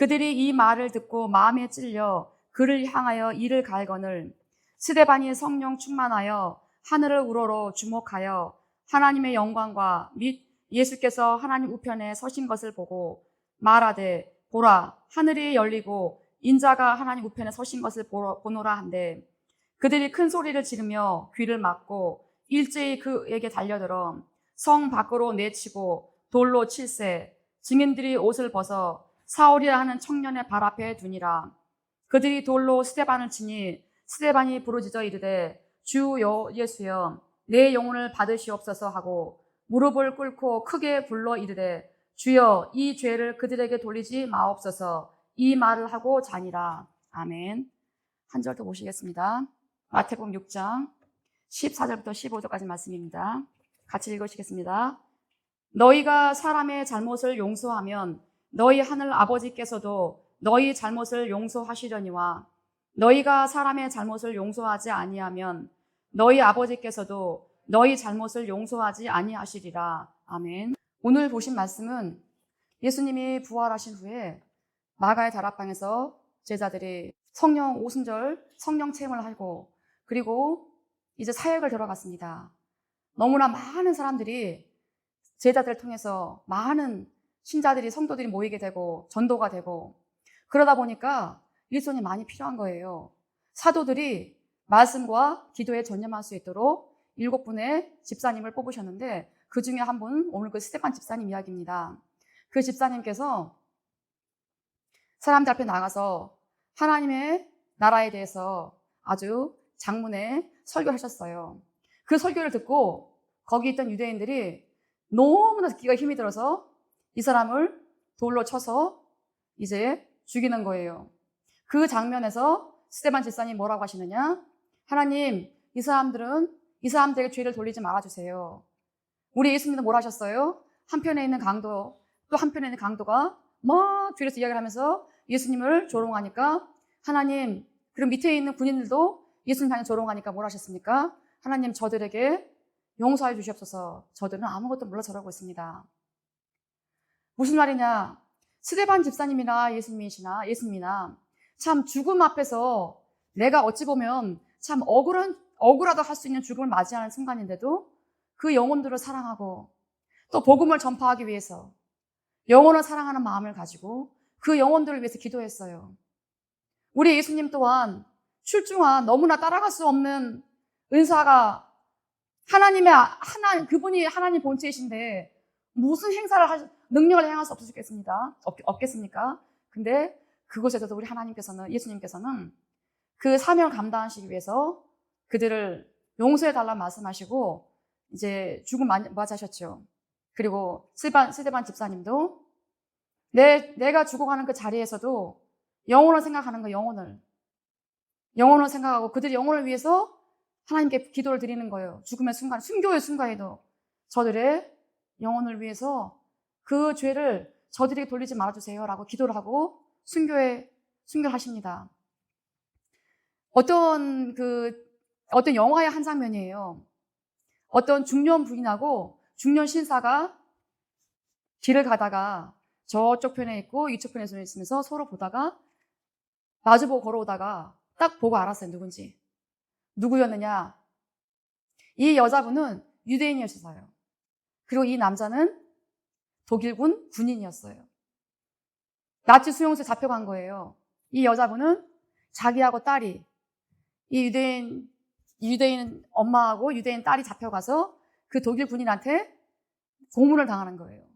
그들이 이 말을 듣고 마음에 찔려 그를 향하여 이를 갈거늘 스데반이 성령 충만하여 하늘을 우러러 주목하여 하나님의 영광과 및 예수께서 하나님 우편에 서신 것을 보고 말하되 보라 하늘이 열리고 인자가 하나님 우편에 서신 것을 보노라 한데 그들이 큰 소리를 지르며 귀를 막고 일제히 그에게 달려들어 성 밖으로 내치고 돌로 칠세 증인들이 옷을 벗어 사울이라 하는 청년의 발 앞에 두니라. 그들이 돌로 스데반을 치니 스데반이 부르짖어 이르되 주 예수여 내 영혼을 받으시옵소서 하고 무릎을 꿇고 크게 불러 이르되 주여 이 죄를 그들에게 돌리지 마옵소서 이 말을 하고 자니라. 아멘. 한 절 더 보시겠습니다. 마태복음 6장 14절부터 15절까지 말씀입니다. 같이 읽으시겠습니다. 너희가 사람의 잘못을 용서하면 너희 하늘 아버지께서도 너희 잘못을 용서하시려니와 너희가 사람의 잘못을 용서하지 아니하면 너희 아버지께서도 너희 잘못을 용서하지 아니하시리라. 아멘. 오늘 보신 말씀은 예수님이 부활하신 후에 마가의 다락방에서 제자들이 성령 오순절 성령 체험을 하고 그리고 이제 사역을 들어갔습니다. 너무나 많은 사람들이 제자들을 통해서 많은 신자들이 성도들이 모이게 되고 전도가 되고 그러다 보니까 일손이 많이 필요한 거예요. 사도들이 말씀과 기도에 전념할 수 있도록 7분의 집사님을 뽑으셨는데 그 중에 한 분 오늘 그 스데반 집사님 이야기입니다. 그 집사님께서 사람들 앞에 나가서 하나님의 나라에 대해서 아주 장문의 설교를 하셨어요. 그 설교를 듣고 거기 있던 유대인들이 너무나 듣기가 힘이 들어서 이 사람을 돌로 쳐서 이제 죽이는 거예요. 그 장면에서 스데반 집사님이 뭐라고 하시느냐? 하나님, 이 사람들에게 죄를 돌리지 말아주세요. 우리 예수님도 뭐라 하셨어요? 한편에 있는 강도, 또 한편에 있는 강도가 막 뒤에서 이야기를 하면서 예수님을 조롱하니까 하나님, 그리고 밑에 있는 군인들도 예수님 향해 조롱하니까 뭐라 하셨습니까? 하나님, 저들에게 용서해 주시옵소서. 저들은 아무것도 몰라 저러고 있습니다. 무슨 말이냐? 스데반 집사님이나 예수님이나 참 죽음 앞에서 내가 어찌 보면 참 억울하다 할 수 있는 죽음을 맞이하는 순간인데도 그 영혼들을 사랑하고 또 복음을 전파하기 위해서 영혼을 사랑하는 마음을 가지고 그 영혼들을 위해서 기도했어요. 우리 예수님 또한 출중한 너무나 따라갈 수 없는 은사가 그분이 하나님 본체이신데 무슨 능력을 행할 수 없겠습니까? 근데 그곳에서도 우리 예수님께서는 그 사명을 감당하시기 위해서 그들을 용서해달라 말씀하시고 이제 죽음 맞이하셨죠. 그리고 스데반 집사님도 내가 죽어가는 그 자리에서도 영혼을 생각하는 거, 영혼을 생각하고 그들의 영혼을 위해서 하나님께 기도를 드리는 거예요. 죽음의 순간, 순교의 순간에도 저들의 영혼을 위해서 그 죄를 저들에게 돌리지 말아주세요 라고 기도를 하고 순교를 하십니다. 어떤 영화의 한 장면이에요. 어떤 중년 부인하고 중년 신사가 길을 가다가 저쪽 편에 있고 이쪽 편에 있으면서 서로 보다가 마주보고 걸어오다가 딱 보고 알았어요. 누구였느냐? 이 여자분은 유대인이었어요. 그리고 이 남자는 독일군 군인이었어요. 나치 수용소에 잡혀간 거예요. 이 여자분은 자기하고 딸이 이 유대인 엄마하고 유대인 딸이 잡혀가서 그 독일 군인한테 고문을 당하는 거예요.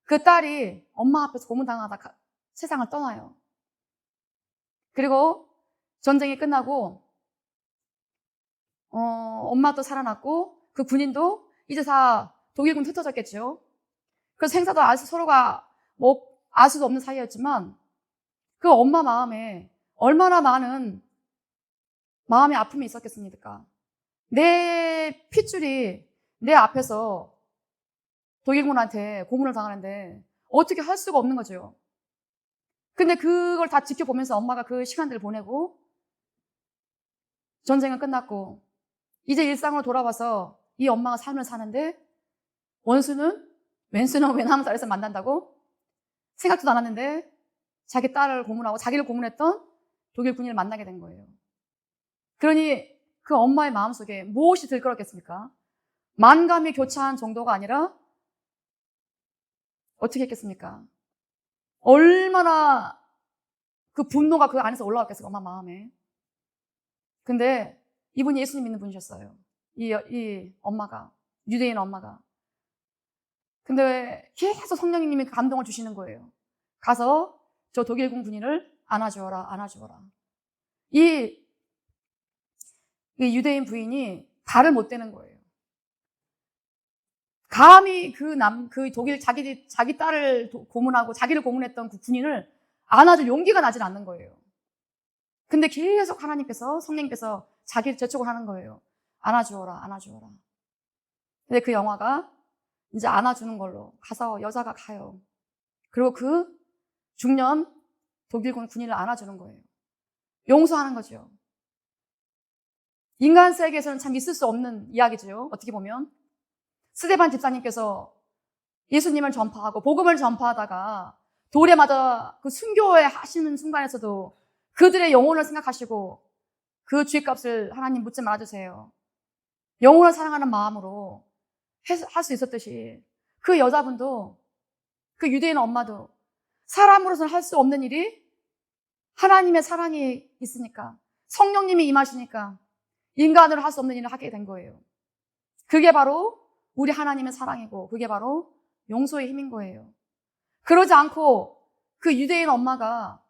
그 딸이 엄마 앞에서 고문당하다 세상을 떠나요. 그리고 전쟁이 끝나고 엄마도 살아났고 그 군인도 이제 다 독일군 흩어졌겠죠. 그래서 생사도 서로가 알 수도 없는 사이였지만 그 엄마 마음에 얼마나 많은 마음의 아픔이 있었겠습니까? 내 핏줄이 내 앞에서 독일군한테 고문을 당하는데 어떻게 할 수가 없는 거죠. 근데 그걸 다 지켜보면서 엄마가 그 시간들을 보내고 전쟁은 끝났고 이제 일상으로 돌아와서 이 엄마가 삶을 사는데 왼수는 외나무 다리에서 만난다고 생각도 안 했는데 자기 딸을 고문하고 자기를 고문했던 독일 군인을 만나게 된 거예요. 그러니 그 엄마의 마음속에 무엇이 들끓었겠습니까? 만감이 교차한 정도가 아니라 어떻게 했겠습니까? 얼마나 그 분노가 그 안에서 올라왔겠어요, 엄마 마음에. 근데 이분이 예수님 믿는 분이셨어요. 이 엄마가, 유대인 엄마가. 근데 계속 성령님이 감동을 주시는 거예요. 가서 저 독일군 군인을 안아주어라, 안아주어라. 이 유대인 부인이 발을 못 대는 거예요. 감히 그 독일 자기 딸을 고문하고 자기를 고문했던 그 군인을 안아줄 용기가 나질 않는 거예요. 근데 계속 하나님께서, 성령님께서 자기를 재촉을 하는 거예요. 안아주어라, 안아주어라. 근데 그 영화가 이제 안아주는 걸로 가서 여자가 가요. 그리고 그 중년 독일군 군인을 안아주는 거예요. 용서하는 거죠. 인간 세계에서는 참 있을 수 없는 이야기죠. 어떻게 보면. 스데반 집사님께서 예수님을 전파하고 복음을 전파하다가 돌에 맞아 그 순교에 하시는 순간에서도 그들의 영혼을 생각하시고 그 죗값을 하나님 묻지 말아주세요. 영혼을 사랑하는 마음으로 할 수 있었듯이 그 여자분도 그 유대인 엄마도 사람으로서는 할 수 없는 일이 하나님의 사랑이 있으니까 성령님이 임하시니까 인간으로 할 수 없는 일을 하게 된 거예요. 그게 바로 우리 하나님의 사랑이고 그게 바로 용서의 힘인 거예요. 그러지 않고 그 유대인 엄마가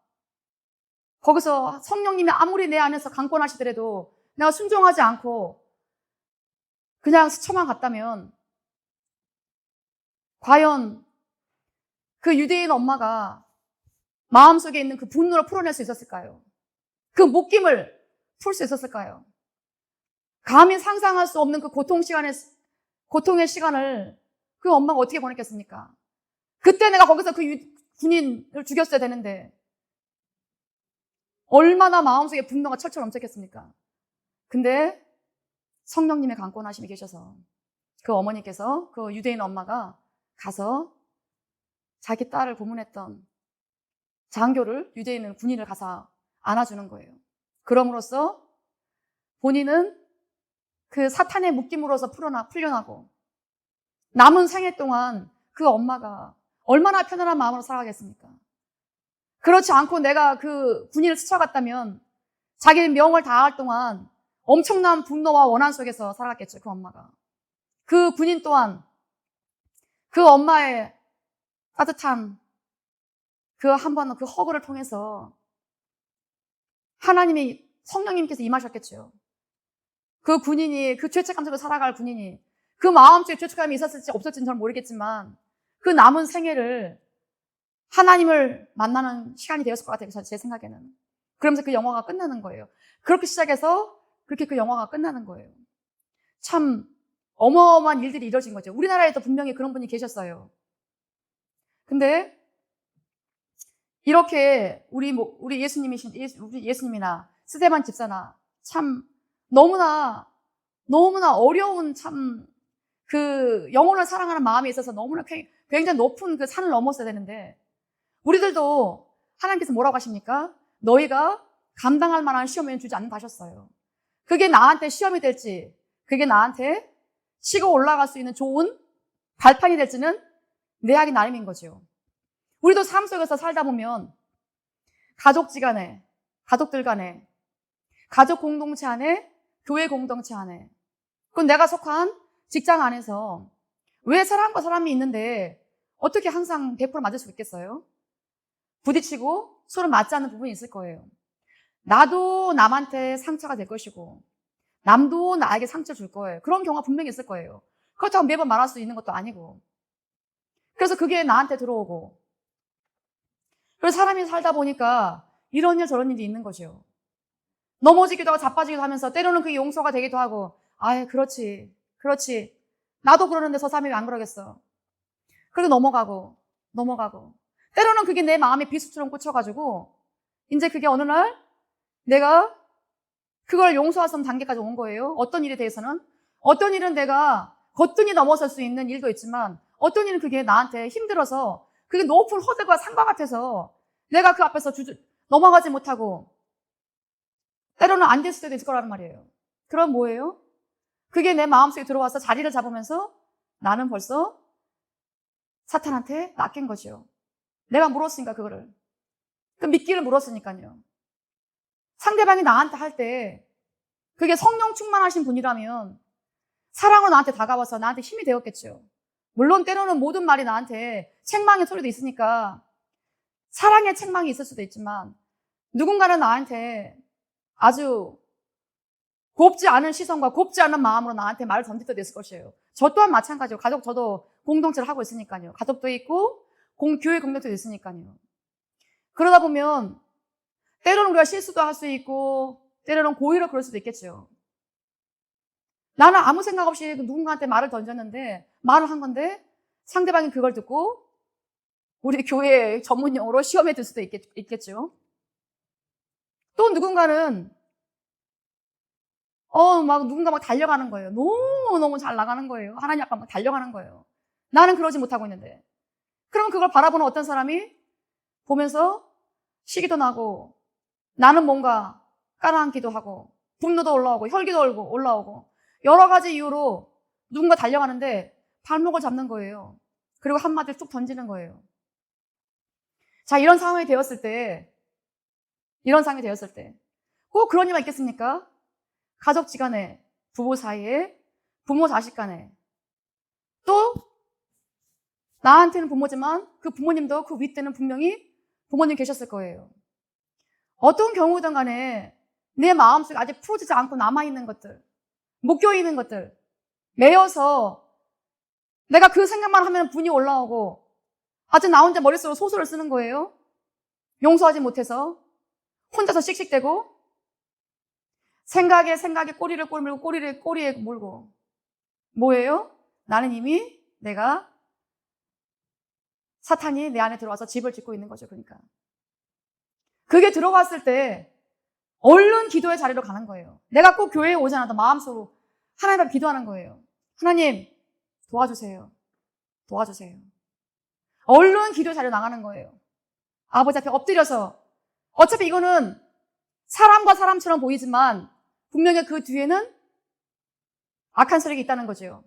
거기서 성령님이 아무리 내 안에서 강권하시더라도 내가 순종하지 않고 그냥 스쳐만 갔다면 과연 그 유대인 엄마가 마음속에 있는 그 분노를 풀어낼 수 있었을까요? 그 묶임을 풀 수 있었을까요? 감히 상상할 수 없는 그 고통의 시간을 그 엄마가 어떻게 보냈겠습니까? 그때 내가 거기서 그 군인을 죽였어야 되는데 얼마나 마음속에 분노가 철철 넘쳤겠습니까? 근데 성령님의 강권하심이 계셔서 그 어머니께서 그 유대인 엄마가 가서 자기 딸을 고문했던 장교를 유대인 군인을 가서 안아주는 거예요. 그럼으로써 본인은 그 사탄의 묶임으로서 풀려나고 남은 생애 동안 그 엄마가 얼마나 편안한 마음으로 살아가겠습니까? 그렇지 않고 내가 그 군인을 스쳐갔다면 자기 명을 다할 동안 엄청난 분노와 원한 속에서 살아갔겠죠, 그 엄마가. 그 군인 또한 그 엄마의 따뜻한 그 한 번 그 허그를 통해서 하나님의 성령님께서 임하셨겠죠. 그 군인이 그 죄책감 속에 살아갈 군인이 그 마음속에 죄책감이 있었을지 없었을지는 잘 모르겠지만 그 남은 생애를 하나님을 만나는 시간이 되었을 것 같아요. 제 생각에는. 그러면서 그 영화가 끝나는 거예요. 그렇게 시작해서 그렇게 그 영화가 끝나는 거예요. 참 어마어마한 일들이 이루어진 거죠. 우리나라에도 분명히 그런 분이 계셨어요. 근데 이렇게 우리 예수님이나 스데반 집사나 참 너무나 어려운 참 그 영혼을 사랑하는 마음에 있어서 너무나 굉장히 높은 그 산을 넘었어야 되는데 우리들도 하나님께서 뭐라고 하십니까? 너희가 감당할 만한 시험에는 주지 않는다 하셨어요. 그게 나한테 시험이 될지 그게 나한테 치고 올라갈 수 있는 좋은 발판이 될지는 내 하기 나름인 거죠. 우리도 삶 속에서 살다 보면 가족들 간에, 가족 공동체 안에, 교회 공동체 안에, 그건 내가 속한 직장 안에서 왜 사람과 사람이 있는데 어떻게 항상 100% 맞을 수 있겠어요? 부딪히고 서로 맞지 않는 부분이 있을 거예요. 나도 남한테 상처가 될 것이고 남도 나에게 상처 줄 거예요. 그런 경우가 분명히 있을 거예요. 그렇다고 매번 말할 수 있는 것도 아니고. 그래서 그게 나한테 들어오고 그래서 사람이 살다 보니까 이런 일 저런 일이 있는 거죠. 넘어지기도 하고 자빠지기도 하면서 때로는 그게 용서가 되기도 하고 아예 그렇지 나도 그러는데 저 사람이 왜 안 그러겠어. 그리고 넘어가고 때로는 그게 내 마음에 비수처럼 꽂혀가지고 이제 그게 어느 날 내가 그걸 용서할 수 없는 단계까지 온 거예요. 어떤 일에 대해서는 어떤 일은 내가 거뜬히 넘어설 수 있는 일도 있지만 어떤 일은 그게 나한테 힘들어서 그게 높은 허들과 산과 같아서 내가 그 앞에서 넘어가지 못하고 때로는 안 됐을 때도 있을 거라는 말이에요. 그럼 뭐예요? 그게 내 마음속에 들어와서 자리를 잡으면서 나는 벌써 사탄한테 낚인 거죠. 내가 물었으니까 그거를. 그 미끼를 물었으니까요. 상대방이 나한테 할 때 그게 성령 충만하신 분이라면 사랑으로 나한테 다가와서 나한테 힘이 되었겠죠. 물론 때로는 모든 말이 나한테 책망의 소리도 있으니까 사랑의 책망이 있을 수도 있지만 누군가는 나한테 아주 곱지 않은 시선과 곱지 않은 마음으로 나한테 말을 던질 때도 있을 것이에요. 저 또한 마찬가지예요. 저도 공동체를 하고 있으니까요. 가족도 있고 교회 공동체도 있으니까요. 그러다 보면 때로는 우리가 실수도 할 수 있고 때로는 고의로 그럴 수도 있겠죠. 나는 아무 생각 없이 누군가한테 말을 던졌는데 말을 한 건데 상대방이 그걸 듣고 우리 교회 전문 용어로 시험에 들 수도 있겠죠. 또 누군가는 누군가 막 달려가는 거예요. 너무 잘 나가는 거예요. 하나님 앞에 막 달려가는 거예요. 나는 그러지 못하고 있는데. 그러면 그걸 바라보는 어떤 사람이 보면서 시기도 나고 나는 뭔가 깔아앉기도 하고 분노도 올라오고 혈기도 올라오고 여러 가지 이유로 누군가 달려가는데 발목을 잡는 거예요. 그리고 한마디를 쭉 던지는 거예요. 자, 이런 상황이 되었을 때 꼭 그런 일만 있겠습니까? 가족지간에, 부부 사이에, 부모 자식 간에, 또 나한테는 부모지만 그 부모님도 그 윗대는 분명히 부모님 계셨을 거예요. 어떤 경우든 간에 내 마음속에 아직 풀어지지 않고 남아있는 것들, 묶여있는 것들, 매여서 내가 그 생각만 하면 분이 올라오고 아직 나 혼자 머릿속으로 소설을 쓰는 거예요. 용서하지 못해서 혼자서 씩씩대고 생각에 꼬리를 물고 꼬리에 물고 뭐예요? 나는 이미 사탄이 내 안에 들어와서 집을 짓고 있는 거죠. 그러니까 그게 들어왔을 때 얼른 기도의 자리로 가는 거예요. 내가 꼭 교회에 오지 않아도 마음속으로 하나님 앞에 기도하는 거예요. 하나님 도와주세요. 얼른 기도의 자리로 나가는 거예요. 아버지 앞에 엎드려서 어차피 이거는 사람과 사람처럼 보이지만 분명히 그 뒤에는 악한 세력이 있다는 거죠.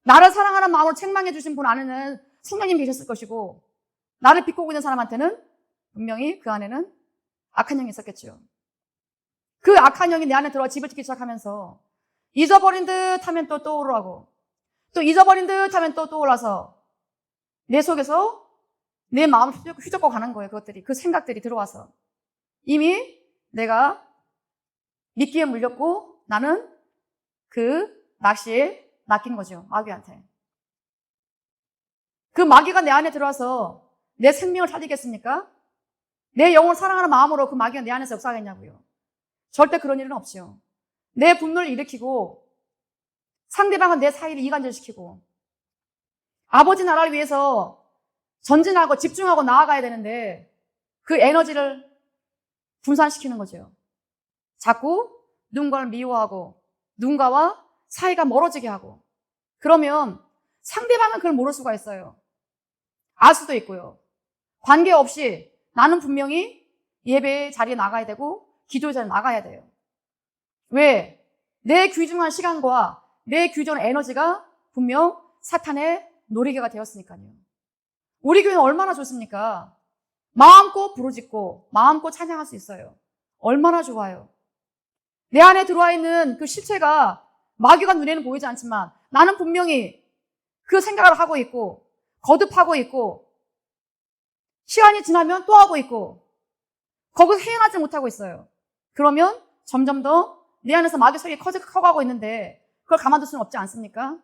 나를 사랑하는 마음으로 책망해 주신 분 안에는 성령님 계셨을 것이고 나를 비꼬고 있는 사람한테는 분명히 그 안에는 악한 영이 있었겠죠. 그 악한 영이 내 안에 들어와 집을 짓기 시작하면서 잊어버린 듯 하면 또 떠오르고 또 잊어버린 듯 하면 또 떠올라서 내 속에서 내 마음을 휘젓고 가는 거예요. 그 생각들이 들어와서 이미 내가 미끼에 물렸고 나는 그 낚시에 낚인 거죠. 마귀한테. 그 마귀가 내 안에 들어와서 내 생명을 살리겠습니까? 내 영혼을 사랑하는 마음으로 그 마귀가 내 안에서 역사하겠냐고요. 절대 그런 일은 없죠. 내 분노를 일으키고 상대방은 내 사이를 이간질시키고 아버지 나라를 위해서 전진하고 집중하고 나아가야 되는데 그 에너지를 분산시키는 거죠. 자꾸 누군가를 미워하고 누군가와 사이가 멀어지게 하고 그러면 상대방은 그걸 모를 수가 있어요. 알 수도 있고요. 관계없이 나는 분명히 예배의 자리에 나가야 되고 기도의 자리에 나가야 돼요. 왜? 내 귀중한 시간과 내 귀중한 에너지가 분명 사탄의 놀이개가 되었으니까요. 우리 교회는 얼마나 좋습니까? 마음껏 부르짖고 마음껏 찬양할 수 있어요. 얼마나 좋아요. 내 안에 들어와 있는 그 실체가 마귀가 눈에는 보이지 않지만 나는 분명히 그 생각을 하고 있고 거듭하고 있고 시간이 지나면 또 하고 있고 거기서 헤어나지 못하고 있어요. 그러면 점점 더 내 안에서 마귀 소리가 커가고 있는데 그걸 가만둘 수는 없지 않습니까?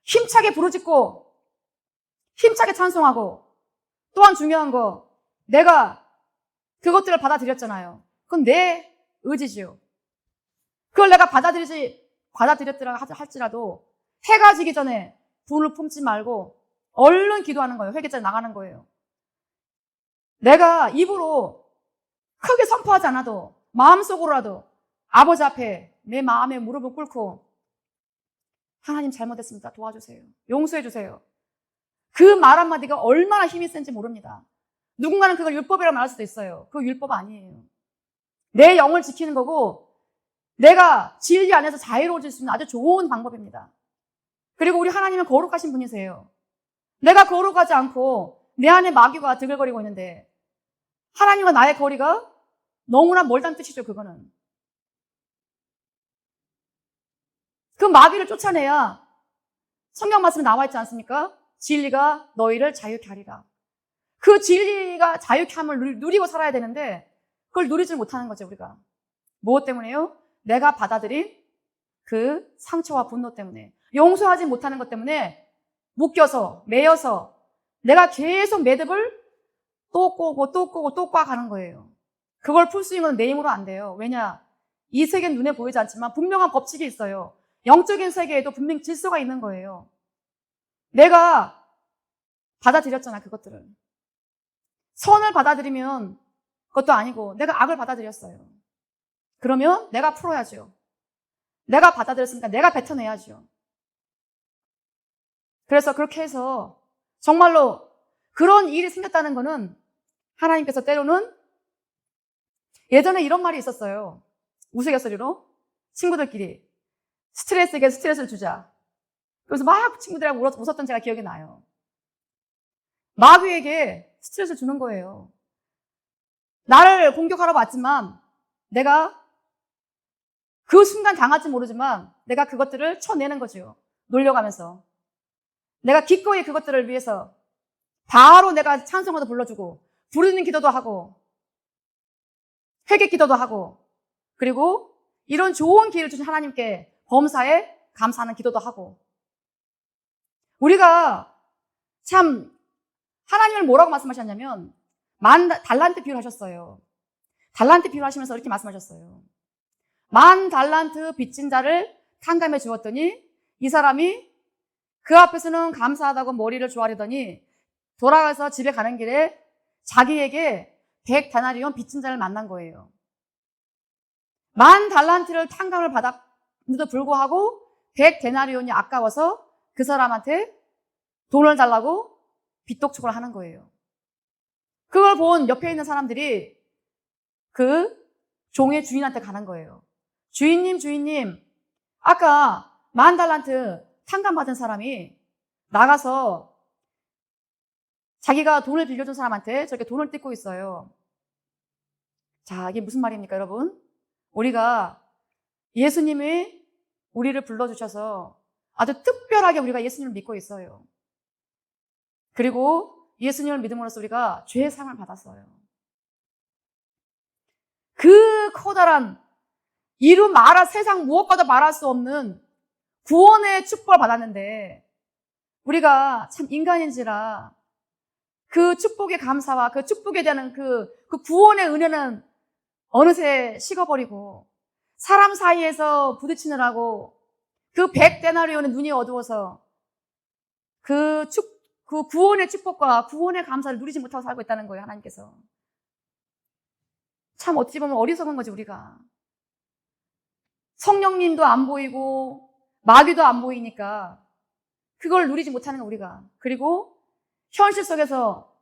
힘차게 부르짖고 힘차게 찬송하고 또한 중요한 거 내가 그것들을 받아들였잖아요. 그건 내 의지지요. 그걸 내가 받아들였더라 할지라도 해가 지기 전에 분을 품지 말고 얼른 기도하는 거예요. 회개자에 나가는 거예요. 내가 입으로 크게 선포하지 않아도 마음속으로라도 아버지 앞에 내 마음에 무릎을 꿇고 하나님 잘못했습니다. 도와주세요. 용서해 주세요. 그 말 한마디가 얼마나 힘이 센지 모릅니다. 누군가는 그걸 율법이라고 말할 수도 있어요. 그거 율법 아니에요. 내 영을 지키는 거고 내가 진리 안에서 자유로워질 수 있는 아주 좋은 방법입니다. 그리고 우리 하나님은 거룩하신 분이세요. 내가 거룩하지 않고 내 안에 마귀가 드글거리고 있는데 하나님과 나의 거리가 너무나 멀다는 뜻이죠. 그거는. 그 마귀를 쫓아내야 성경 말씀에 나와 있지 않습니까? 진리가 너희를 자유케 하리라. 그 진리가 자유케 함을 누리고 살아야 되는데 그걸 누리지 못하는 거죠. 우리가. 무엇 때문에요? 내가 받아들인 그 상처와 분노 때문에, 용서하지 못하는 것 때문에 묶여서 매여서 내가 계속 매듭을 또 꼬고 또 꼬고 또 꽈가는 거예요. 그걸 풀 수 있는 건 내 힘으로 안 돼요. 왜냐? 이 세계는 눈에 보이지 않지만 분명한 법칙이 있어요. 영적인 세계에도 분명 질서가 있는 거예요. 내가 받아들였잖아, 그것들을. 선을 받아들이면 그것도 아니고 내가 악을 받아들였어요. 그러면 내가 풀어야죠. 내가 받아들였으니까 내가 뱉어내야죠. 그래서 그렇게 해서 정말로 그런 일이 생겼다는 거는 하나님께서 때로는 예전에 이런 말이 있었어요. 우스갯소리로 친구들끼리 스트레스에게 스트레스를 주자. 그래서 막 친구들하고 웃었던 제가 기억이 나요. 마귀에게 스트레스를 주는 거예요. 나를 공격하러 왔지만 내가 그 순간 당할지 모르지만 내가 그것들을 쳐내는 거죠. 놀려가면서. 내가 기꺼이 그것들을 위해서 바로 내가 찬송가도 불러주고 부르는 기도도 하고 회개 기도도 하고 그리고 이런 좋은 기회를 주신 하나님께 범사에 감사하는 기도도 하고 우리가 참 하나님을 뭐라고 말씀하셨냐면 달란트 비유를 하셨어요. 달란트 비유를 하시면서 이렇게 말씀하셨어요. 10,000달란트 빚진 자를 탕감해 주었더니 이 사람이 그 앞에서는 감사하다고 머리를 조아리더니 돌아가서 집에 가는 길에 자기에게 100데나리온 빚진 자를 만난 거예요. 10,000달란트를 탕감을 받았는데도 불구하고 100데나리온이 아까워서 그 사람한테 돈을 달라고 빚독촉을 하는 거예요. 그걸 본 옆에 있는 사람들이 그 종의 주인한테 가는 거예요. 주인님, 아까 10,000달란트 탕감받은 사람이 나가서 자기가 돈을 빌려준 사람한테 저렇게 돈을 뜯고 있어요. 자, 이게 무슨 말입니까, 여러분? 우리가 예수님이 우리를 불러주셔서 아주 특별하게 우리가 예수님을 믿고 있어요. 그리고 예수님을 믿음으로써 우리가 죄의 상을 받았어요. 그 커다란 세상 무엇과도 말할 수 없는 구원의 축복을 받았는데 우리가 참 인간인지라 그 축복의 감사와 그 축복에 대한 그 구원의 은혜는 어느새 식어버리고 사람 사이에서 부딪히느라고 그 100데나리온의 눈이 어두워서 그 구원의 축복과 구원의 감사를 누리지 못하고 살고 있다는 거예요, 하나님께서. 참 어찌 보면 어리석은 거지, 우리가. 성령님도 안 보이고 마귀도 안 보이니까 그걸 누리지 못하는 거 우리가. 그리고 현실 속에서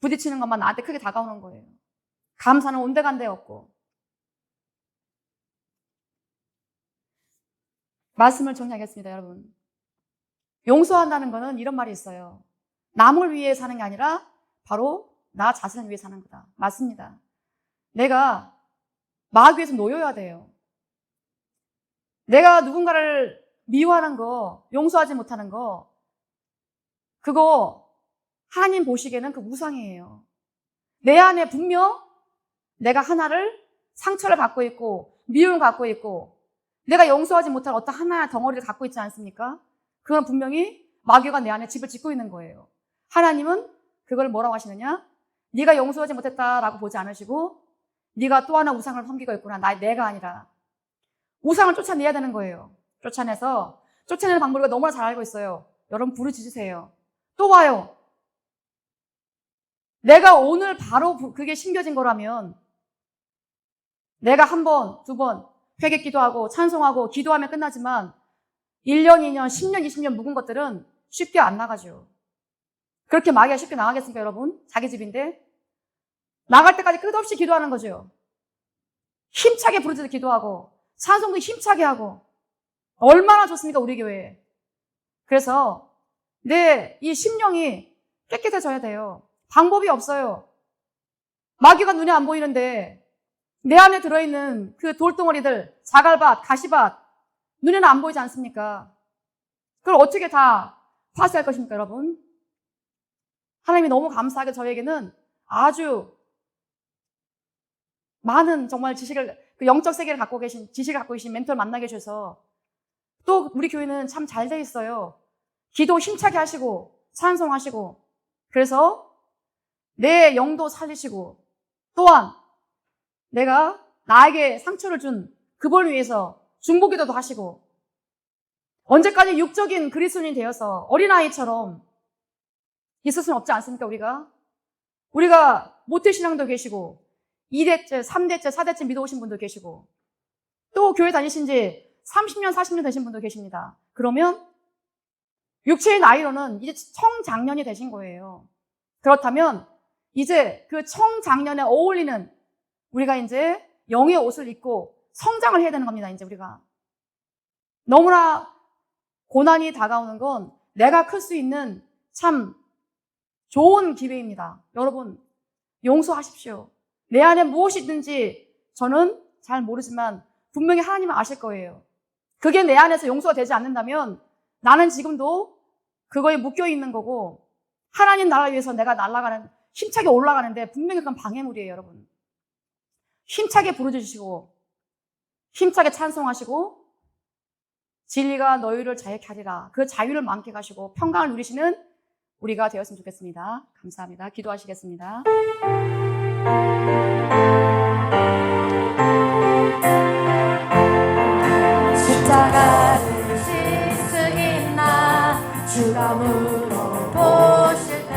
부딪히는 것만 나한테 크게 다가오는 거예요. 감사는 온데간데 없고. 말씀을 정리하겠습니다, 여러분. 용서한다는 거는 이런 말이 있어요. 남을 위해 사는 게 아니라 바로 나 자신을 위해 사는 거다. 맞습니다. 내가 마귀에서 놓여야 돼요. 내가 누군가를 미워하는 거, 용서하지 못하는 거, 그거 하나님 보시기에는 그 우상이에요. 내 안에 분명 내가 하나를 상처를 갖고 있고 미움을 갖고 있고 내가 용서하지 못할 어떤 하나의 덩어리를 갖고 있지 않습니까? 그건 분명히 마귀가 내 안에 집을 짓고 있는 거예요. 하나님은 그걸 뭐라고 하시느냐? 네가 용서하지 못했다라고 보지 않으시고 네가 또 하나 우상을 섬기고 있구나. 내가 아니라. 우상을 쫓아내야 되는 거예요. 쫓아내는 방법을 우리가 너무나 잘 알고 있어요. 여러분 부르짖으세요. 또 와요. 내가 오늘 바로 그게 심겨진 거라면 내가 한 번, 두 번 회개 기도하고 찬송하고 기도하면 끝나지만 1년, 2년, 10년, 20년 묵은 것들은 쉽게 안 나가죠. 그렇게 마귀가 쉽게 나가겠습니까, 여러분? 자기 집인데. 나갈 때까지 끝없이 기도하는 거죠. 힘차게 부르짖어 기도하고 찬송도 힘차게 하고 얼마나 좋습니까, 우리 교회에. 그래서 내 이 심령이 깨끗해져야 돼요. 방법이 없어요. 마귀가 눈에 안 보이는데 내 안에 들어있는 그 돌덩어리들, 자갈밭, 가시밭 눈에는 안 보이지 않습니까? 그걸 어떻게 다 파쇄할 것입니까, 여러분? 하나님이 너무 감사하게 저에게는 아주 많은 정말 지식을, 그 영적 세계를 갖고 계신, 지식을 갖고 계신 멘토를 만나게 해주셔서 또 우리 교회는 참 잘 돼 있어요. 기도 힘차게 하시고 찬송하시고 그래서 내 영도 살리시고 또한 내가 나에게 상처를 준 그분을 위해서 중보기도도 하시고 언제까지 육적인 그리스도인이 되어서 어린아이처럼 있을 수는 없지 않습니까, 우리가 모태신앙도 계시고 2대째, 3대째, 4대째 믿어오신 분도 계시고 또 교회 다니신 지 30년, 40년 되신 분도 계십니다. 그러면 육체의 나이로는 이제 청장년이 되신 거예요. 그렇다면 이제 그 청장년에 어울리는 우리가 이제 영의 옷을 입고 성장을 해야 되는 겁니다. 이제 우리가 너무나 고난이 다가오는 건 내가 클 수 있는 참 좋은 기회입니다. 여러분 용서하십시오. 내 안에 무엇이 있는지 저는 잘 모르지만 분명히 하나님은 아실 거예요. 그게 내 안에서 용서가 되지 않는다면 나는 지금도 그거에 묶여있는 거고 하나님 나라 위해서 내가 날아가는, 힘차게 올라가는데 분명히 그건 방해물이에요, 여러분. 힘차게 부르짖으시고 힘차게 찬송하시고 진리가 너희를 자유케 하리라. 그 자유를 만끽하시고 평강을 누리시는 우리가 되었으면 좋겠습니다. 감사합니다. 기도하시겠습니다. 십자가를 질 수 있나 주가 물어보실 때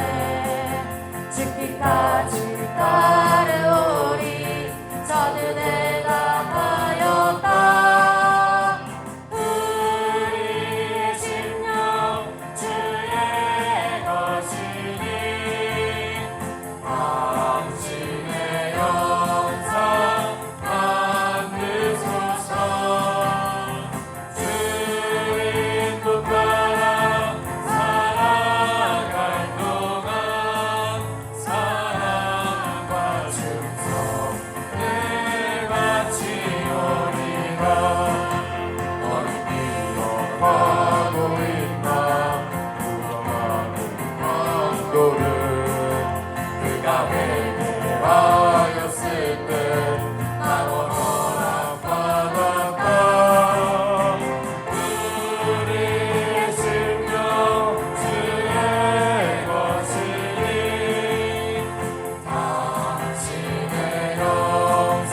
죽기까지 따르오리 저는 대답하였다. 우리의 심령 주의 것이니 당신의 영상 만드소서. 주님 곧 따라 살아갈 동안 사랑과 충성 늘 바치오리라. 너는 기억하고 있나 무덤하는 강도를 그가 회개하였을 때 나로 허락받았다. 우리의 심령 주의 것이니 당신의 영상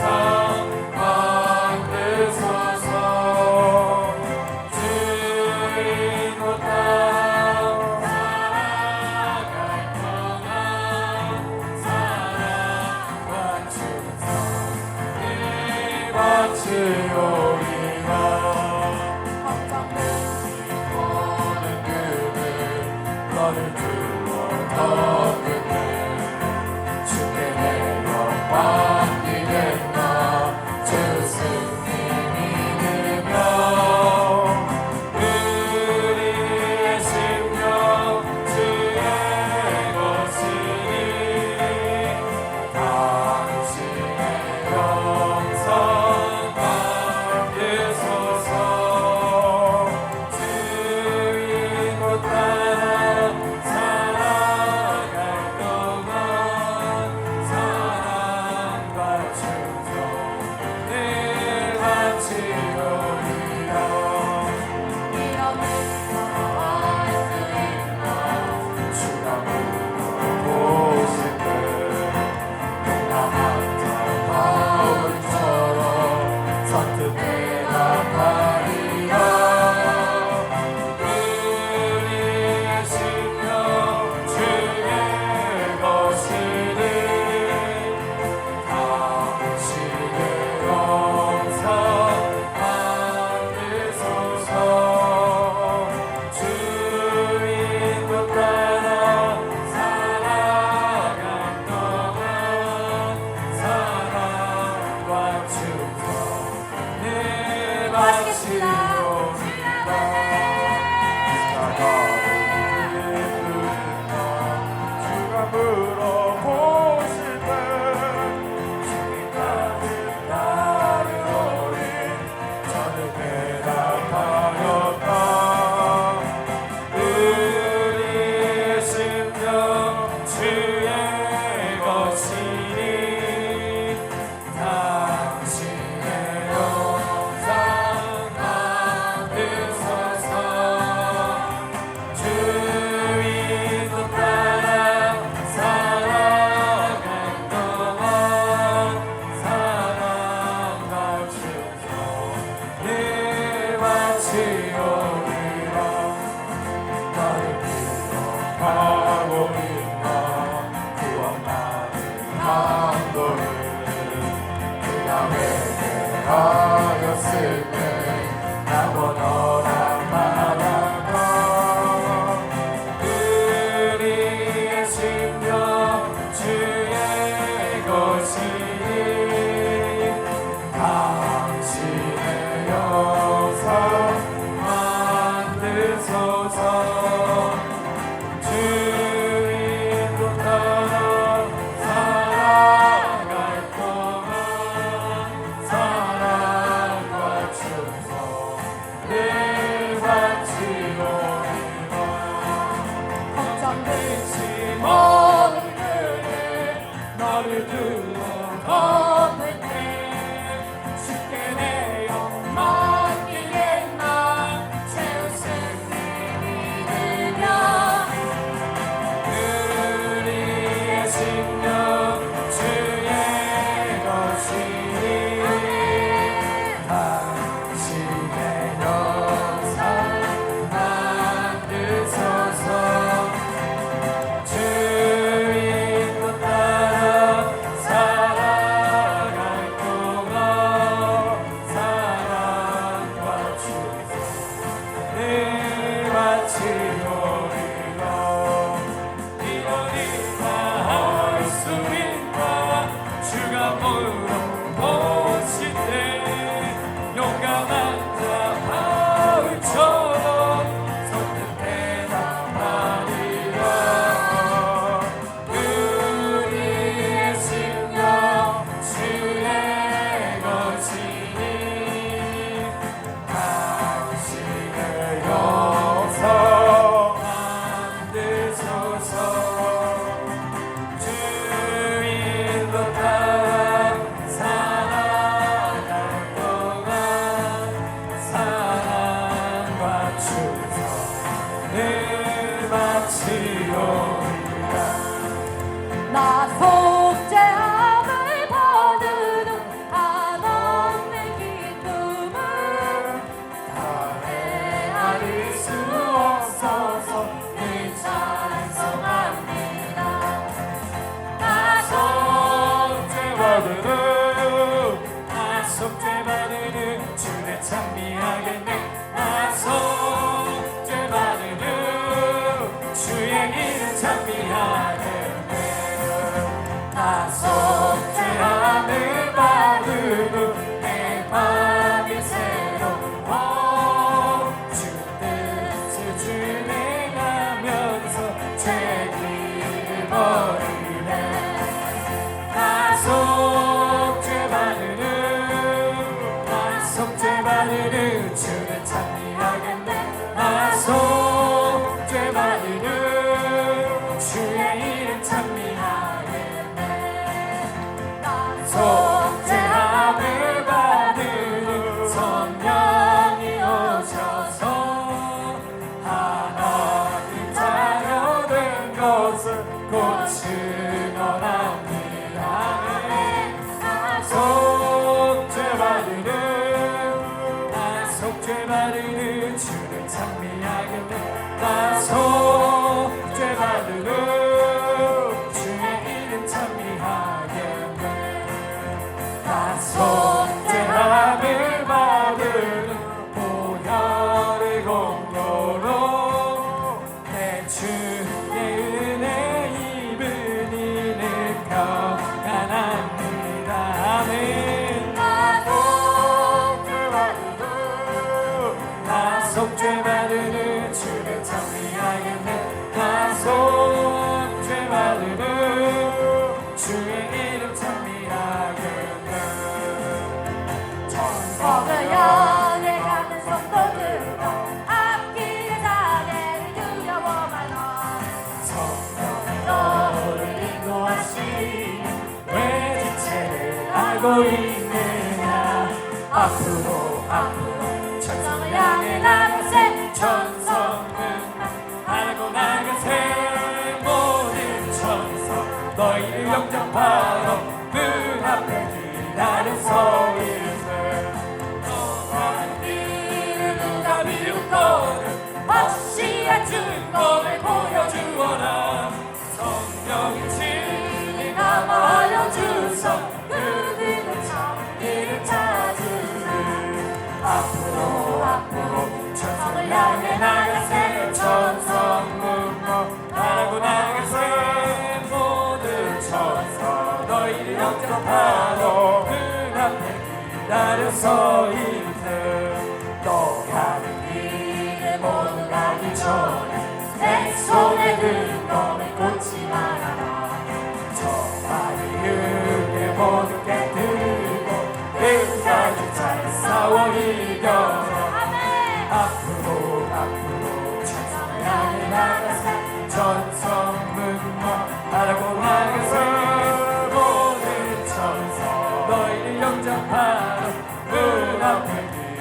만드소서. 주님 곧 따라 살아갈 동안 사랑과 물어보실 때 주님과는 다르오니 저는 대답하였다. 우리의 심령 주의 것이니 당신의 영상 만드소서. 주인도 따라 살아갈 동안 사랑과 충성 늘 바치오리라. 나를 기억하고 있나 구원받은 한도를 그가 회개하였을 때 나고 너랑 말하다. 우리의 심령 주의 것이니 당신의 영상 만드소서. 주인도 따라 살아갈 동안 사랑과 충성 늘 바치오리라. 걱정되지 모든 그대 너를 두어 덮을 때 쉽게 내어 맡기겠나. 채우신 내 믿으며 우리의 심령 주의 것이니 당신의 영상 만드소서. 주인도 따라 살아갈 동안 사랑과 충성 늘 바치오리라. 이러니까 할 수 있나 주가 물어보실 때 용감한 자 바울처럼 선뜻 대답하리라. 우리의 심령 주의 것이니 당신의 영상 만드소서. 주인도 따라 살아갈 동안 사랑과 충성 늘 바치오리라. 나 속죄함을 받으는 한없는 기쁨을 다 헤아릴 수 없어서 늘 찬송합니다. 나 속죄받으는 주를 찬미하겠네. 나 속죄받으는 주의 이름 찬미하겠네. 나 속죄함을 받으는 내 마음이 새로워 주 뜻을 준행하면서 죄를 버리네. 나 속죄받으는 주를 찬미하겠네. 나 속죄받으는 주의 이름 찬미하겠네. 나 속죄함을 받으는 성령이 오셔서 하나님 자녀 된 것을 고증언합니다. 속죄받으는 주를 찬미하겠네. 나 속죄받으는 주의 이름 찬미하겠네. 나 속죄함을 받으는 보혈의 공로로 내 주의 은혜 입은 이를 알고 있느냐 앞으로 앞으로 천성을 향해 나가세 천성은 알고 나가세 모든 천성 너희를 영접하러 문 앞에 기다려 서 있네 너가는 길을 누가 비웃거든 확실한 증거를 보여주어라 성령이 진리 남아 알려주소 그들은 참기를 찾으리 앞으로 앞으로 천성을 향해 나가세 천성 문거 바라고 나가세 모든 천성 너희를 영접하러 문 앞에 기다려 서 있네 너 가는 길을 모두 가기 전에 내 손에 든 검을 꽂지 말아라 저 마리은의 모든 깨뜨리고 끝까지 잘 싸워 이겨라 앞으로 앞으로 천성을 향해 나가세 천성 문마 바라고 나가세 모든 천성 너희를 영접하러 문 앞에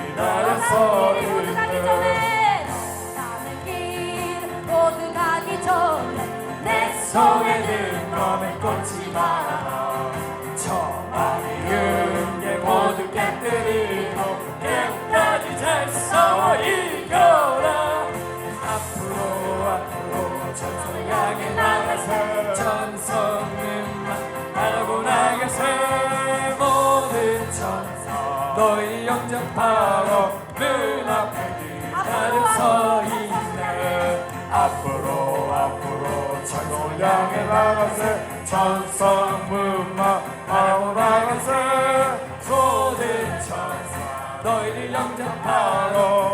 기다려 서 모두 가기 전에 가는 길 모두 가기 전에 내 손에 든 검을 꽂지 말아라 저 마리은 게 모두 깨뜨리고 끝까지 잘 싸워 이겨라 앞으로 앞으로 천성을 향해 나가세 천성은 바라고 나가세 모든 천성 너희 영접하러 문 앞에 기다려 서 있네 앞으로 앞으로 천성을 향해 나가세 천성 문마 바라고 나가세 모든 천성 너희를 영접하러